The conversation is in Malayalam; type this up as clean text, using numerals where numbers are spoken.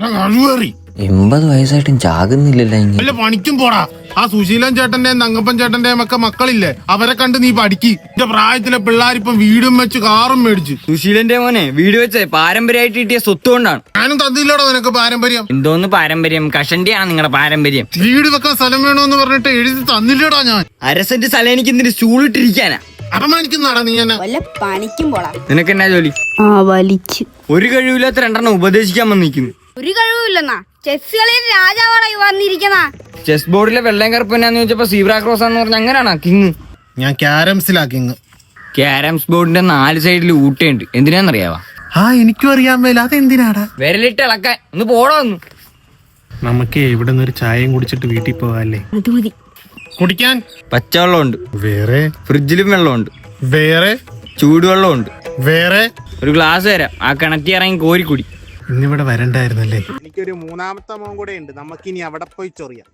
80 വയസ്സായിട്ടും ചാകുന്നില്ലല്ലോ. അല്ല പണിക്കും പോടാ. ആ സുശീലൻ ചേട്ടന്റെയും തങ്കപ്പൻ ചേട്ടന്റെയും ഒക്കെ മക്കളില്ലേ, അവരെ കണ്ട് നീ പഠിക്ക്. എന്റെ പ്രായത്തിലെ പിള്ളേരിപ്പം വീടും വെച്ച് കാറും മേടിച്ച്. സുശീലന്റെ മോനെ വീട് വെച്ച് പാരമ്പര്യമായിട്ട് കിട്ടിയ സ്വത്ത് കൊണ്ടാണ്. ഞാനും തന്നില്ലടോ നിനക്ക് പാരമ്പര്യം. എന്തോന്ന് പാരമ്പര്യം? കഷണ്ടിയാണ് നിങ്ങളുടെ പാരമ്പര്യം. വീട് വെക്കാൻ സ്ഥലം വേണോന്ന് പറഞ്ഞിട്ട് എഴുതി തന്നില്ലടാ ഞാൻ. 1/2 സെന്റ് സ്ഥലം എനിക്ക് എന്തിന് സ്റ്റൂളിട്ടിരിക്കാനാ? അപമാനിക്കുന്നാടാ നീ എന്നെ. വല്ല പണിക്കും പോടാ. നിനക്ക് എന്നാ ജോലി? വലിച്ചു ഒരു കഴിവില്ലാത്ത 2 ഉപദേശിക്കാൻ വന്നിരിക്കുന്നു. ഒരു കഴിവില്ലെന്നാ. ചെസ് കളിയിൽ രാജാവാടായി വന്നിരിക്കുന്ന. ചെസ് ബോർഡിലെ വെള്ളയും കറുപ്പ് എന്നാന്ന് ചോദിച്ചപ്പോ സീബ്ര ക്രോസ് എന്ന് പറഞ്ഞ അങ്ങനെയാണോ കിങ്? ഞാൻ ക്യാരംസിലാ കിങ്. ക്യാരംസ് ബോർഡിന്റെ 4 സൈഡിൽ ഊട്ടയുണ്ട്. എന്തിനാന്നറിയാവാ? എനിക്കും അറിയാൻ മേല. അതെന്തിനാടാ? വിരലിട്ട് ഇളക്കാൻ. ഒന്ന് പോടോ ഒന്ന്. നമുക്ക് ഇവിടെ നിന്ന് ഒരു ചായയും കുടിച്ചിട്ട് വീട്ടിൽ പോവാല്ലേ? അത് മതി. കുടിക്കാൻ പച്ചവെള്ളമുണ്ട്, വേറെ. ഫ്രിഡ്ജിലും വെള്ളമുണ്ട്, വേറെ. ചൂടുവെള്ളമുണ്ട്, വേറെ. ഒരു ഗ്ലാസ് തരാം. ആ കിണറ്റി ഇറങ്ങി കോരിക്കുടി. ഇന്നിവിടെ വരണ്ടായിരുന്നല്ലേ? എനിക്കൊരു 3ാമത്തെ മോൻ കൂടെ ഉണ്ട്. നമുക്കിനി അവിടെ പോയി ചൊറിയാം.